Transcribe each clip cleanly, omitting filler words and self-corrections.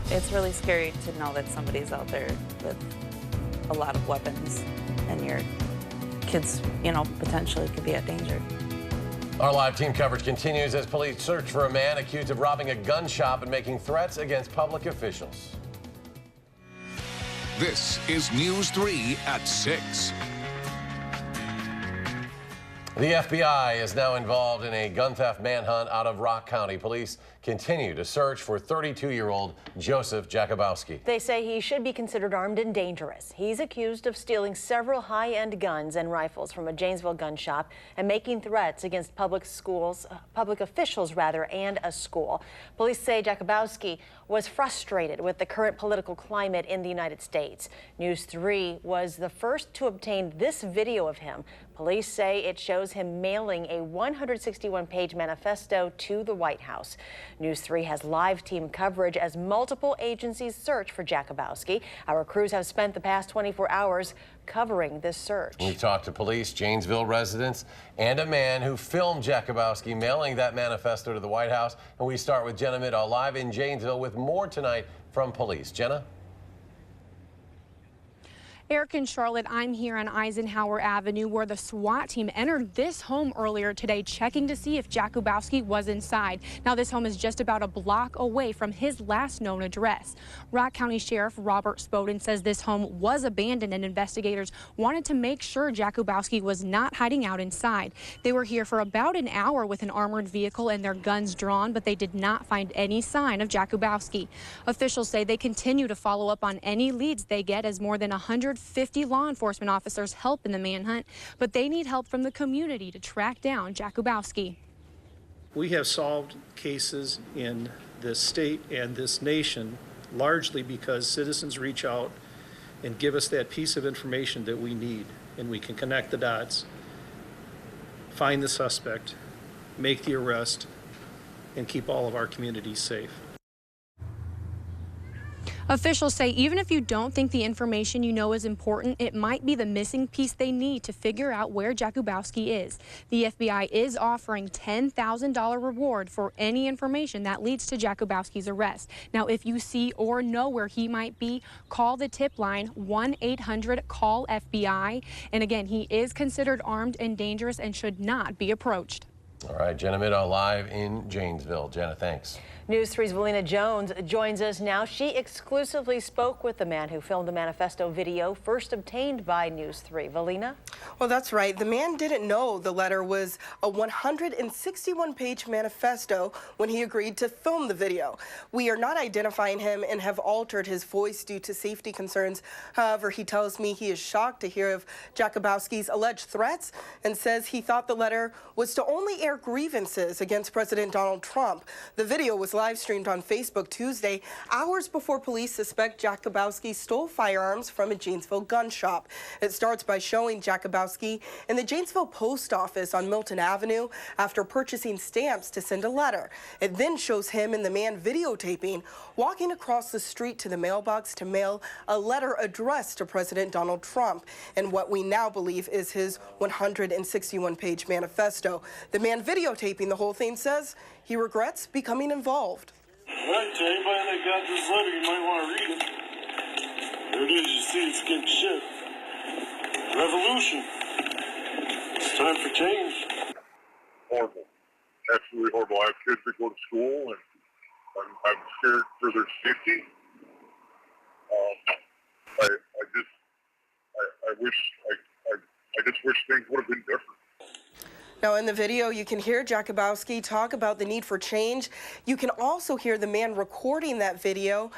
It's really scary to know that somebody's out there with a lot of weapons and your kids, potentially could be at danger. Our live team coverage continues as police search for a man accused of robbing a gun shop and making threats against public officials. This is News 3 at 6. The FBI is now involved in a gun theft manhunt out of Rock County. Police continue to search for 32-year-old Joseph Jakubowski. They say he should be considered armed and dangerous. He's accused of stealing several high-end guns and rifles from a Janesville gun shop and making threats against public officials and a school. Police say Jakubowski was frustrated with the current political climate in the United States. News 3 was the first to obtain this video of him. Police say it shows him mailing a 161-page manifesto to the White House. News 3 has live team coverage as multiple agencies search for Jakubowski. Our crews have spent the past 24 hours covering this search. We talked to police, Janesville residents, and a man who filmed Jakubowski mailing that manifesto to the White House. And we start with Jenna Middahl live in Janesville with more tonight from police. Jenna? Eric and Charlotte, I'm here on Eisenhower Avenue where the SWAT team entered this home earlier today checking to see if Jakubowski was inside. Now, this home is just about a block away from his last known address. Rock County Sheriff Robert Spoden says this home was abandoned and investigators wanted to make sure Jakubowski was not hiding out inside. They were here for about an hour with an armored vehicle and their guns drawn, but they did not find any sign of Jakubowski. Officials say they continue to follow up on any leads they get as more than 150 law enforcement officers help in the manhunt, but they need help from the community to track down Jakubowski. We have solved cases in this state and this nation largely because citizens reach out and give us that piece of information that we need, and we can connect the dots, find the suspect, make the arrest, and keep all of our communities safe. Officials say even if you don't think the information you know is important, it might be the missing piece they need to figure out where Jakubowski is. The FBI is offering $10,000 reward for any information that leads to Jakubowski's arrest. Now, if you see or know where he might be, call the tip line 1-800-CALL-FBI. And again, he is considered armed and dangerous and should not be approached. All right, Jenna Middahl live in Janesville. Jenna, thanks. News 3's Valina Jones joins us now. She exclusively spoke with the man who filmed the manifesto video first obtained by News 3. Valina? Well, that's right. The man didn't know the letter was a 161-page manifesto when he agreed to film the video. We are not identifying him and have altered his voice due to safety concerns. However, he tells me he is shocked to hear of Jakubowski's alleged threats and says he thought the letter was to only air grievances against President Donald Trump. The video was live streamed on Facebook Tuesday, hours before police suspect Jakubowski stole firearms from a Janesville gun shop. It starts by showing Jakubowski in the Janesville post office on Milton Avenue after purchasing stamps to send a letter. It then shows him and the man videotaping walking across the street to the mailbox to mail a letter addressed to President Donald Trump and what we now believe is his 161-page manifesto. The man videotaping the whole thing says he regrets becoming involved. Right, to anybody that got this letter, you might want to read it. There it is, you see it's getting shipped. Revolution. It's time for change. Horrible. Absolutely horrible. I have kids that go to school, and I'm scared for their safety. I just wish things would have been different. Now, in the video, you can hear Jakubowski talk about the need for change. You can also hear the man recording that video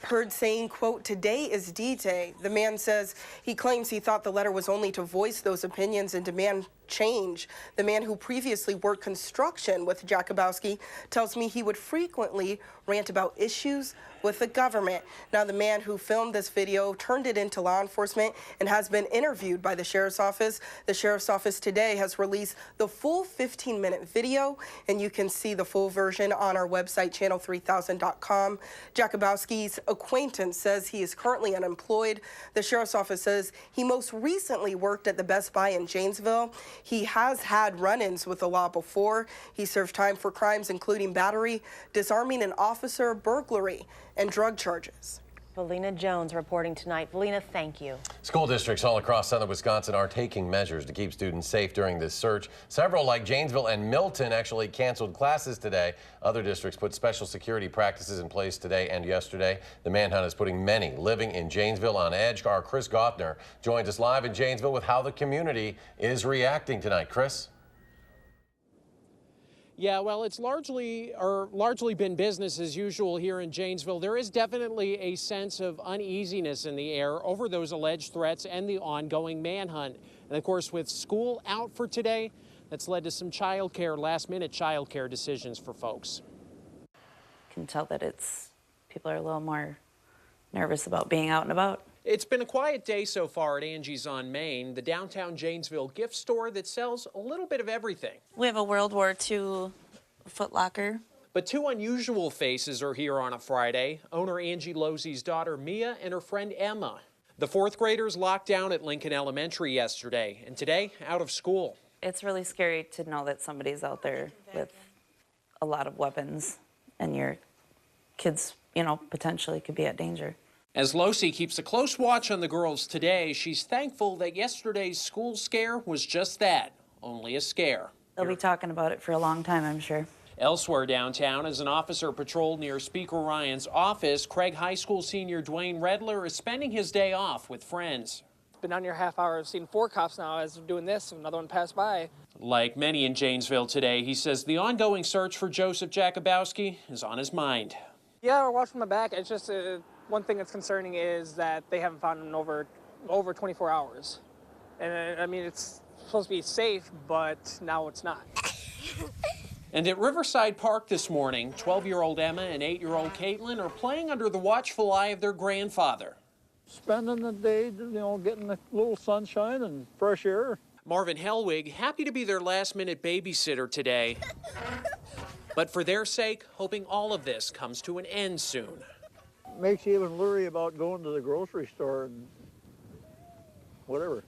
heard saying, quote, "Today is D-Day." The man says he claims he thought the letter was only to voice those opinions and demand change. The man who previously worked construction with Jakubowski tells me he would frequently rant about issues with the government. Now, the man who filmed this video turned it into law enforcement and has been interviewed by the sheriff's office. The sheriff's office today has released the full 15-minute video, and you can see the full version on our website, channel3000.com. Jakubowski's acquaintance says he is currently unemployed. The sheriff's office says he most recently worked at the Best Buy in Janesville. He has had run-ins with the law before. He served time for crimes including battery, disarming an officer, burglary, and drug charges. Valina Jones reporting tonight. Valina, thank you. School districts all across southern Wisconsin are taking measures to keep students safe during this search. Several, like Janesville and Milton, actually canceled classes today. Other districts put special security practices in place today and yesterday. The manhunt is putting many living in Janesville on edge. Our Chris Gothner joins us live in Janesville with how the community is reacting tonight. Chris? Yeah, well, it's largely been business as usual here in Janesville. There is definitely a sense of uneasiness in the air over those alleged threats and the ongoing manhunt. And of course, with school out for today, that's led to some last-minute childcare decisions for folks. You can tell that people are a little more nervous about being out and about. It's been a quiet day so far at Angie's on Main, the downtown Janesville gift store that sells a little bit of everything. We have a World War II Foot Locker. But two unusual faces are here on a Friday. Owner Angie Losey's daughter Mia and her friend Emma. The fourth graders locked down at Lincoln Elementary yesterday, and today out of school. It's really scary to know that somebody's out there with a lot of weapons and your kids, potentially could be at danger. As Losey keeps a close watch on the girls today, she's thankful that yesterday's school scare was just that, only a scare. They'll be talking about it for a long time, I'm sure. Elsewhere downtown, as an officer patrolled near Speaker Ryan's office, Craig High School senior Dwayne Redler is spending his day off with friends. Been down here a half hour. I've seen 4 cops now as I'm doing this. Another one passed by. Like many in Janesville today, he says the ongoing search for Joseph Jakubowski is on his mind. Yeah, we're watching my back. It's just one thing that's concerning is that they haven't found him in over 24 hours. And I mean, it's supposed to be safe, but now it's not. And at Riverside Park this morning, 12-year-old Emma and 8-year-old Caitlin are playing under the watchful eye of their grandfather. Spending the day, getting a little sunshine and fresh air. Marvin Helwig, happy to be their last-minute babysitter today. But for their sake, hoping all of this comes to an end soon. Makes you even leery about going to the grocery store and whatever.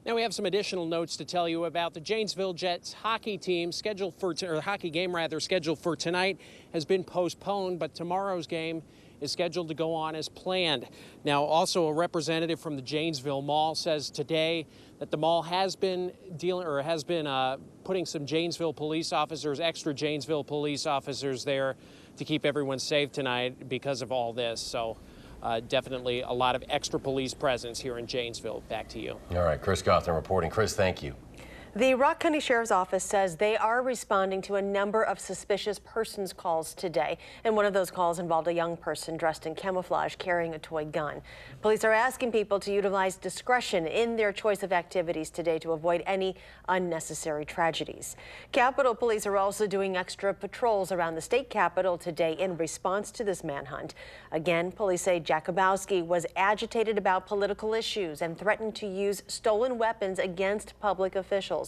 Now we have some additional notes to tell you about the Janesville Jets hockey team hockey game scheduled for tonight has been postponed, but tomorrow's game is scheduled to go on as planned. Now, also a representative from the Janesville Mall says today that the mall has been putting some Janesville police officers, extra Janesville police officers there to keep everyone safe tonight because of all this. So definitely a lot of extra police presence here in Janesville. Back to you. All right, Chris Gotham reporting. Chris, thank you. The Rock County Sheriff's Office says they are responding to a number of suspicious persons calls today. And one of those calls involved a young person dressed in camouflage carrying a toy gun. Police are asking people to utilize discretion in their choice of activities today to avoid any unnecessary tragedies. Capitol Police are also doing extra patrols around the state capitol today in response to this manhunt. Again, police say Jakubowski was agitated about political issues and threatened to use stolen weapons against public officials.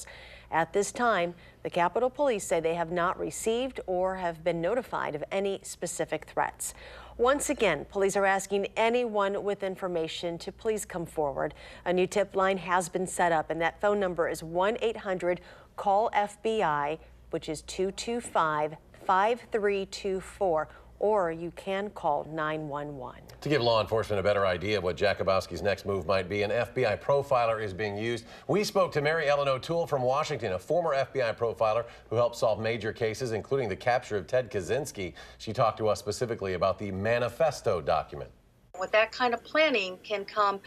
At this time, the Capitol Police say they have not received or have been notified of any specific threats. Once again, police are asking anyone with information to please come forward. A new tip line has been set up, and that phone number is 1-800-CALL-FBI, which is 225-5324. Or you can call 911. To give law enforcement a better idea of what Jakubowski's next move might be, an FBI profiler is being used. We spoke to Mary Ellen O'Toole from Washington, a former FBI profiler who helped solve major cases, including the capture of Ted Kaczynski. She talked to us specifically about the manifesto document. With that kind of planning can come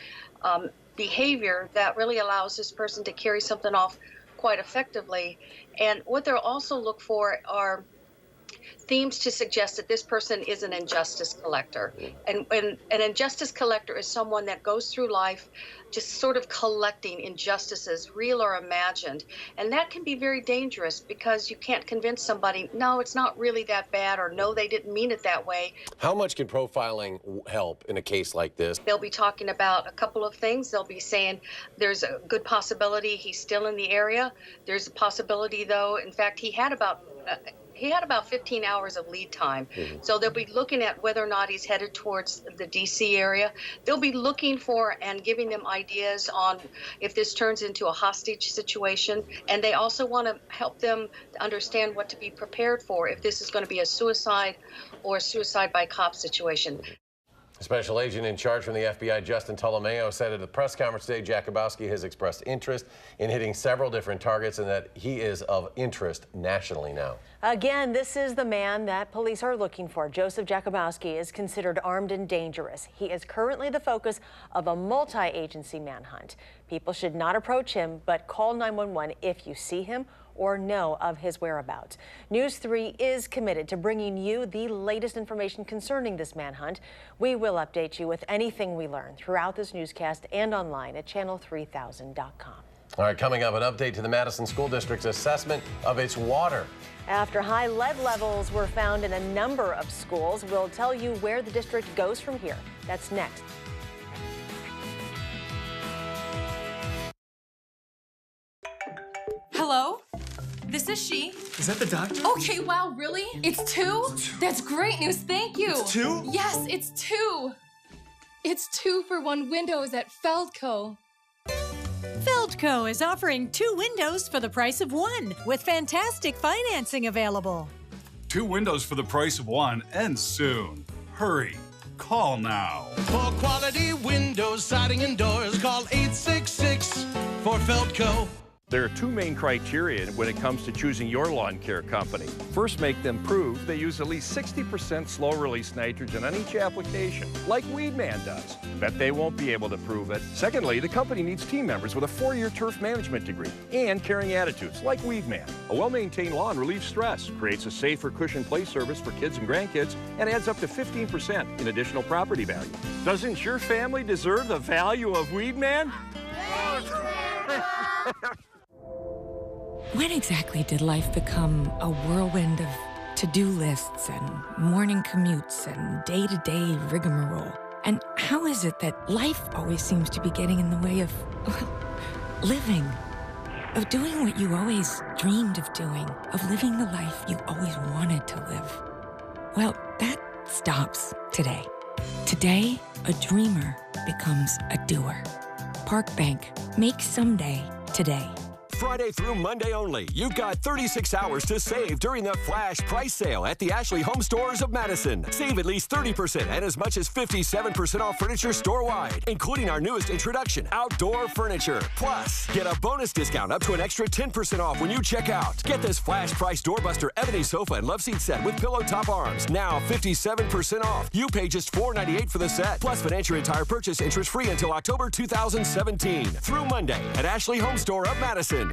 behavior that really allows this person to carry something off quite effectively. And what they'll also look for are themes to suggest that this person is an injustice collector. And an injustice collector is someone that goes through life just sort of collecting injustices, real or imagined. And that can be very dangerous because you can't convince somebody, no, it's not really that bad, or no, they didn't mean it that way. How much can profiling help in a case like this? They'll be talking about a couple of things. They'll be saying there's a good possibility he's still in the area. There's a possibility, though, in fact, he had he had about 15 hours of lead time. So they'll be looking at whether or not he's headed towards the DC area. They'll be looking for and giving them ideas on if this turns into a hostage situation. And they also want to help them understand what to be prepared for if this is going to be a suicide or a suicide by cop situation. Special agent in charge from the FBI, Justin Tolomeo, said at a press conference today Jakubowski has expressed interest in hitting several different targets and that he is of interest nationally now. Again, this is the man that police are looking for. Joseph Jakubowski is considered armed and dangerous. He is currently the focus of a multi-agency manhunt. People should not approach him, but call 911 if you see him or know of his whereabouts. News 3 is committed to bringing you the latest information concerning this manhunt. We will update you with anything we learn throughout this newscast and online at channel3000.com. All right, coming up, an update to the Madison School District's assessment of its water. After high lead levels were found in a number of schools, we'll tell you where the district goes from here. That's next. Hello? This is she. Is that the doctor? Okay, wow, really? It's two? That's great news, thank you. It's two? Yes, it's two. It's 2 for 1 windows at Feldco. Feldco is offering 2 windows for the price of 1 with fantastic financing available. 2 windows for the price of 1 ends soon. Hurry. Call now. For quality windows, siding, and doors, call 866 for Feldco. There are 2 main criteria when it comes to choosing your lawn care company. First, make them prove they use at least 60% slow-release nitrogen on each application, like Weedman does. Bet they won't be able to prove it. Secondly, the company needs team members with a 4-year turf management degree and caring attitudes, like Weedman. A well-maintained lawn relieves stress, creates a safer cushion play service for kids and grandkids, and adds up to 15% in additional property value. Doesn't your family deserve the value of Weedman? When exactly did life become a whirlwind of to-do lists and morning commutes and day-to-day rigmarole? And how is it that life always seems to be getting in the way of, well, living? Of doing what you always dreamed of doing, of living the life you always wanted to live? Well, that stops today. Today, a dreamer becomes a doer. Park Bank, make someday today. Friday through Monday only. You've got 36 hours to save during the flash price sale at the Ashley Home Stores of Madison. Save at least 30% and as much as 57% off furniture store-wide, including our newest introduction, outdoor furniture. Plus, get a bonus discount up to an extra 10% off when you check out. Get this flash price doorbuster ebony sofa and love seat set with pillow top arms. Now 57% off. You pay just $4.98 for the set. Plus, finance your entire purchase interest-free until October 2017. Through Monday at Ashley Home Store of Madison.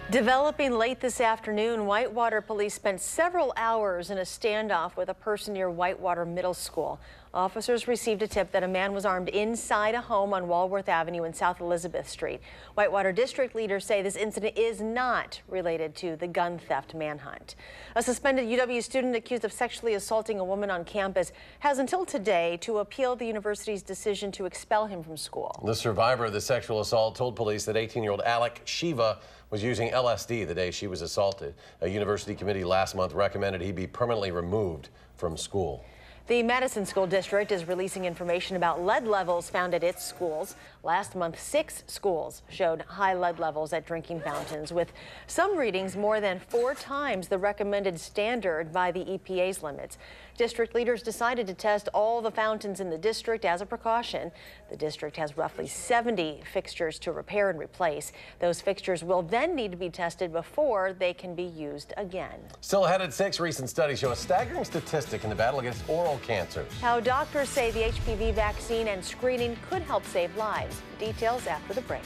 Developing late this afternoon, Whitewater police spent several hours in a standoff with a person near Whitewater Middle School. Officers received a tip that a man was armed inside a home on Walworth Avenue and South Elizabeth Street. Whitewater district leaders say this incident is not related to the gun theft manhunt. A suspended UW student accused of sexually assaulting a woman on campus has until today to appeal the university's decision to expel him from school. The survivor of the sexual assault told police that 18-year-old Alec Shiva was using LSD the day she was assaulted. A university committee last month recommended he be permanently removed from school. The Madison School District is releasing information about lead levels found at its schools. Last month, 6 schools showed high lead levels at drinking fountains, with some readings more than 4 times the recommended standard by the EPA's limits. District leaders decided to test all the fountains in the district as a precaution. The district has roughly 70 fixtures to repair and replace. Those fixtures will then need to be tested before they can be used again. Still ahead at 6, recent studies show a staggering statistic in the battle against oral cancers. How doctors say the HPV vaccine and screening could help save lives. Details after the break.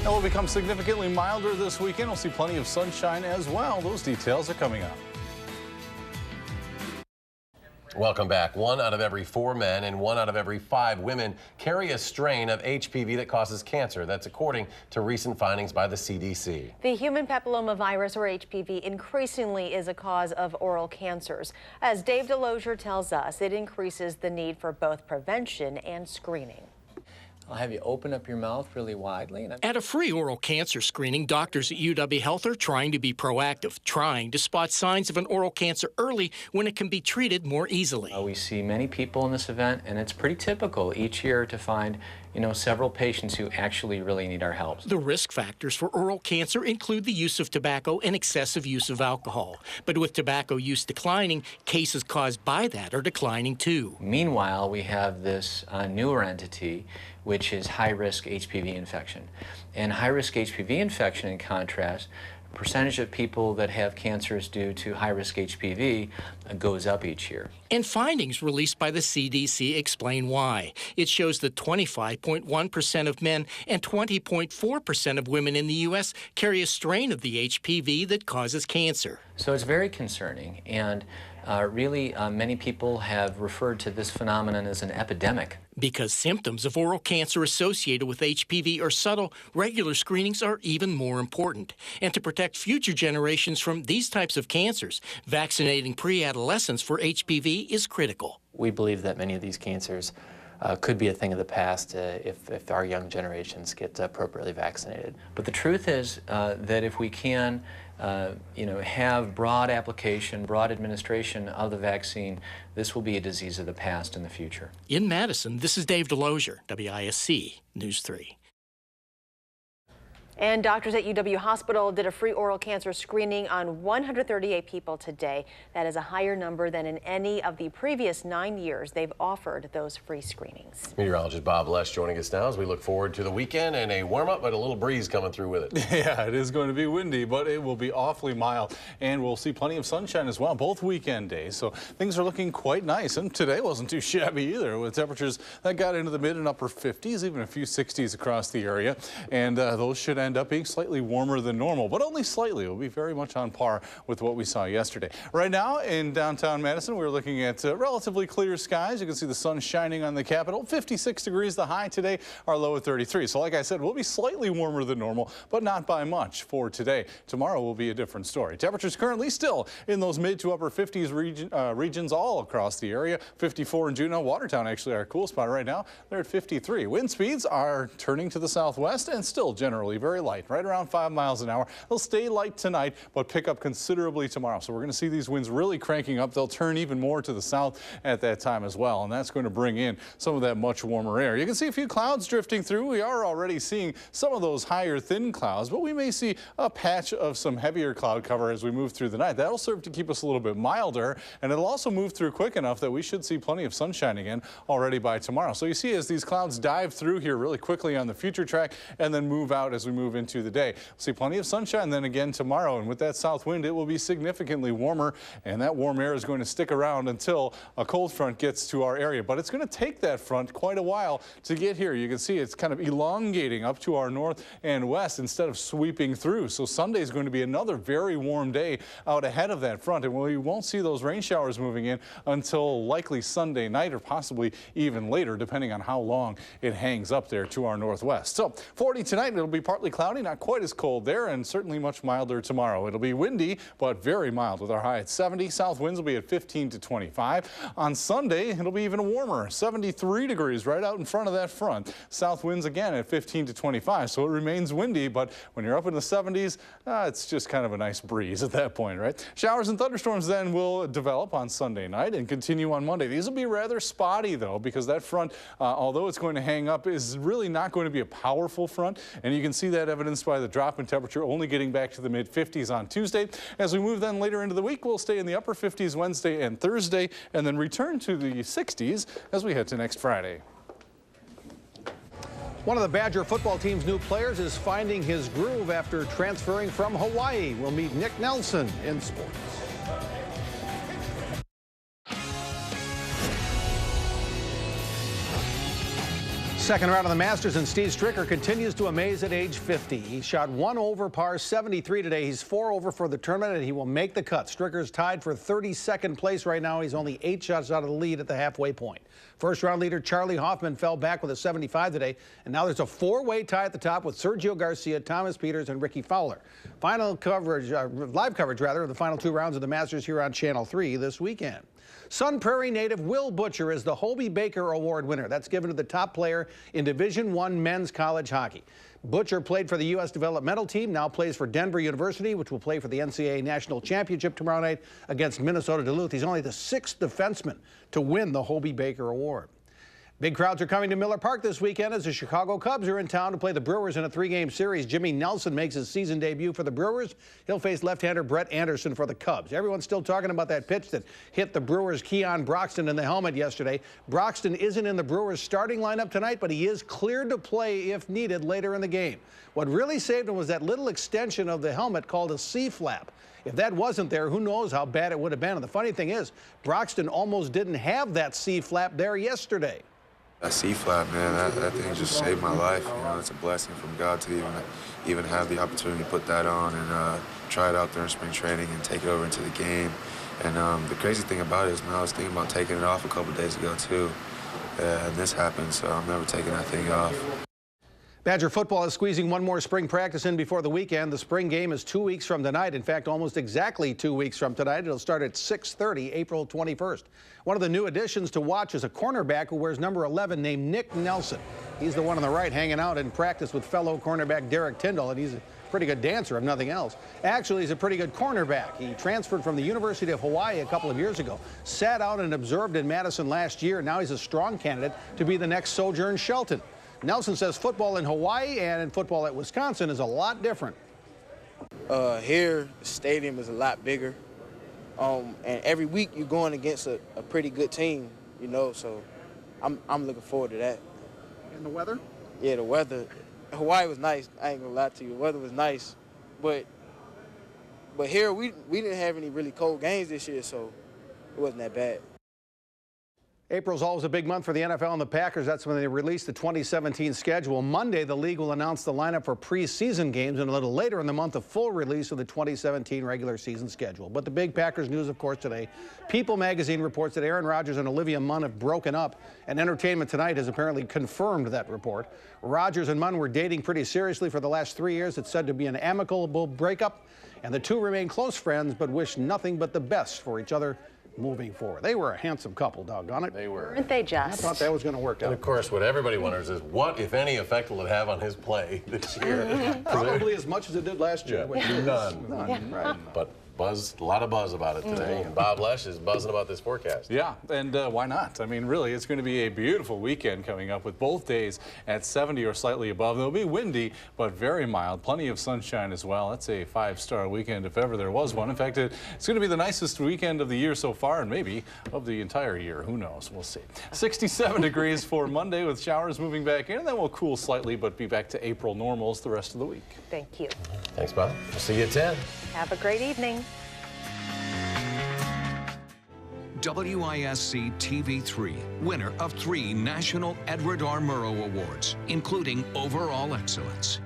It will become significantly milder this weekend. We'll see plenty of sunshine as well. Those details are coming up. Welcome back. 1 out of every 4 men and 1 out of every 5 women carry a strain of HPV that causes cancer. That's according to recent findings by the CDC. The human papillomavirus, or HPV, increasingly is a cause of oral cancers. As Dave DeLozier tells us, it increases the need for both prevention and screening. I'll have you open up your mouth really widely. At a free oral cancer screening, doctors at UW Health are trying to be proactive, trying to spot signs of an oral cancer early when it can be treated more easily. We see many people in this event, and it's pretty typical each year to find, several patients who actually really need our help. The risk factors for oral cancer include the use of tobacco and excessive use of alcohol. But with tobacco use declining, cases caused by that are declining too. Meanwhile, we have this newer entity, which is high-risk HPV infection. And high-risk HPV infection, in contrast, percentage of people that have cancers due to high-risk HPV goes up each year. And findings released by the CDC explain why. It shows that 25.1% of men and 20.4% of women in the U.S. carry a strain of the HPV that causes cancer. So it's very concerning, and many people have referred to this phenomenon as an epidemic. Because symptoms of oral cancer associated with HPV are subtle, regular screenings are even more important. And to protect future generations from these types of cancers, vaccinating pre-adolescents for HPV is critical. We believe that many of these cancers could be a thing of the past if our young generations get appropriately vaccinated. But the truth is that if we can have broad application, broad administration of the vaccine, this will be a disease of the past in the future. In Madison, this is Dave DeLozier, WISC News 3. And doctors at UW Hospital did a free oral cancer screening on 138 people today. That is a higher number than in any of the previous 9 years they've offered those free screenings. Meteorologist Bob Lesh joining us now as we look forward to the weekend and a warm-up, but a little breeze coming through with it. Yeah, it is going to be windy, but it will be awfully mild. And we'll see plenty of sunshine as well, both weekend days. So things are looking quite nice. And today wasn't too shabby either, with temperatures that got into the mid and upper 50s, even a few 60s across the area. And those should end up being slightly warmer than normal, but only slightly. It will be very much on par with what we saw yesterday. Right now in downtown Madison, we're looking at relatively clear skies. You can see the sun shining on the Capitol. 56 degrees the high today, our low at 33. So like I said, we'll be slightly warmer than normal, but not by much for today. Tomorrow will be a different story. Temperatures currently still in those mid to upper 50s regions all across the area. 54 in Juneau. Watertown actually our cool spot right now. They're at 53. Wind speeds are turning to the southwest and still generally very light, right around 5 miles an hour. They'll stay light tonight, but pick up considerably tomorrow. So we're going to see these winds really cranking up. They'll turn even more to the south at that time as well, and that's going to bring in some of that much warmer air. You can see a few clouds drifting through. We are already seeing some of those higher thin clouds, but we may see a patch of some heavier cloud cover as we move through the night. That'll serve to keep us a little bit milder, and it'll also move through quick enough that we should see plenty of sunshine again already by tomorrow. So you see as these clouds dive through here really quickly on the future track and then move out as we move into the day. We'll see plenty of sunshine then again tomorrow, and with that south wind, it will be significantly warmer, and that warm air is going to stick around until a cold front gets to our area. But it's going to take that front quite a while to get here. You can see it's kind of elongating up to our north and west instead of sweeping through. So Sunday is going to be another very warm day out ahead of that front, and we won't see those rain showers moving in until likely Sunday night or possibly even later, depending on how long it hangs up there to our northwest. So 40 tonight, it'll be partly cloudy, not quite as cold there, and certainly much milder tomorrow. It'll be windy, but very mild with our high at 70. South winds will be at 15 to 25. On Sunday, it'll be even warmer, 73 degrees right out in front of that front. South winds again at 15 to 25, so it remains windy, but when you're up in the 70s, it's just kind of a nice breeze at that point, right? Showers and thunderstorms then will develop on Sunday night and continue on Monday. These will be rather spotty, though, because that front, although it's going to hang up, is really not going to be a powerful front, and you can see that evidenced by the drop in temperature only getting back to the mid-50s on Tuesday. As we move then later into the week, we'll stay in the upper 50s Wednesday and Thursday, and then return to the 60s as we head to next Friday. One of the Badger football team's new players is finding his groove after transferring from Hawaii. We'll meet Nick Nelson in sports. Second round of the Masters, and Steve Stricker continues to amaze at age 50. He shot 1 over par 73 today. He's 4 over for the tournament, and he will make the cut. Stricker's tied for 32nd place right now. He's only 8 shots out of the lead at the halfway point. First-round leader Charlie Hoffman fell back with a 75 today, and now there's a four-way tie at the top with Sergio Garcia, Thomas Peters, and Ricky Fowler. Final coverage, live coverage rather, of the final 2 rounds of the Masters here on Channel 3 this weekend. Sun Prairie native Will Butcher is the Hobie Baker Award winner. That's given to the top player in Division I men's college hockey. Butcher played for the U.S. developmental team, now plays for Denver University, which will play for the NCAA National Championship tomorrow night against Minnesota Duluth. He's only the 6th defenseman to win the Hobie Baker Award. Big crowds are coming to Miller Park this weekend as the Chicago Cubs are in town to play the Brewers in a 3-game series. Jimmy Nelson makes his season debut for the Brewers. He'll face left-hander Brett Anderson for the Cubs. Everyone's still talking about that pitch that hit the Brewers' Keon Broxton in the helmet yesterday. Broxton isn't in the Brewers' starting lineup tonight, but he is cleared to play if needed later in the game. What really saved him was that little extension of the helmet called a C-flap. If that wasn't there, who knows how bad it would have been. And the funny thing is, Broxton almost didn't have that C-flap there yesterday. That C-flap, man, that thing just saved my life. You know, it's a blessing from God to even have the opportunity to put that on and try it out there in spring training and take it over into the game. And the crazy thing about it is, man, I was thinking about taking it off a couple of days ago too, and this happened, so I'm never taking that thing off. Badger football is squeezing one more spring practice in before the weekend. The spring game is 2 weeks from tonight. In fact, almost exactly 2 weeks from tonight. It'll start at 6:30, April 21st. One of the new additions to watch is a cornerback who wears number 11 named Nick Nelson. He's the one on the right hanging out in practice with fellow cornerback Derek Tyndall, and he's a pretty good dancer, if nothing else. Actually, he's a pretty good cornerback. He transferred from the University of Hawaii a couple of years ago, sat out and observed in Madison last year. Now he's a strong candidate to be the next Sojourn Shelton. Nelson says football in Hawaii and in football at Wisconsin is a lot different. Here, the stadium is a lot bigger. And every week you're going against a pretty good team, you know, so I'm looking forward to that. And the weather? Yeah, the weather. Hawaii was nice. I ain't gonna lie to you. The weather was nice. But here we didn't have any really cold games this year, so it wasn't that bad. April's always a big month for the NFL and the Packers. That's when they release the 2017 schedule. Monday, the league will announce the lineup for preseason games, and a little later in the month, a full release of the 2017 regular season schedule. But the big Packers news, of course, today. People magazine reports that Aaron Rodgers and Olivia Munn have broken up, and Entertainment Tonight has apparently confirmed that report. Rodgers and Munn were dating pretty seriously for the last 3 years. It's said to be an amicable breakup, and the two remain close friends but wish nothing but the best for each other moving forward. They were a handsome couple, doggone it. They were. Weren't they just? I thought that was going to work out. And of course, what everybody wonders is what, if any, effect will it have on his play this year? Probably as much as it did last year. Yeah. None. Right. But a lot of buzz about it today. And Bob Lesh is buzzing about this forecast. Yeah, and why not? I mean, really, it's going to be a beautiful weekend coming up with both days at 70 or slightly above. It'll be windy, but very mild. Plenty of sunshine as well. That's a 5-star weekend if ever there was one. In fact, it's going to be the nicest weekend of the year so far, and maybe of the entire year. Who knows? We'll see. 67 degrees for Monday with showers moving back in, and then we'll cool slightly, but be back to April normals the rest of the week. Thank you. Thanks, Bob. We'll see you at 10. Have a great evening. WISC TV3, winner of 3 National Edward R. Murrow Awards, including Overall Excellence.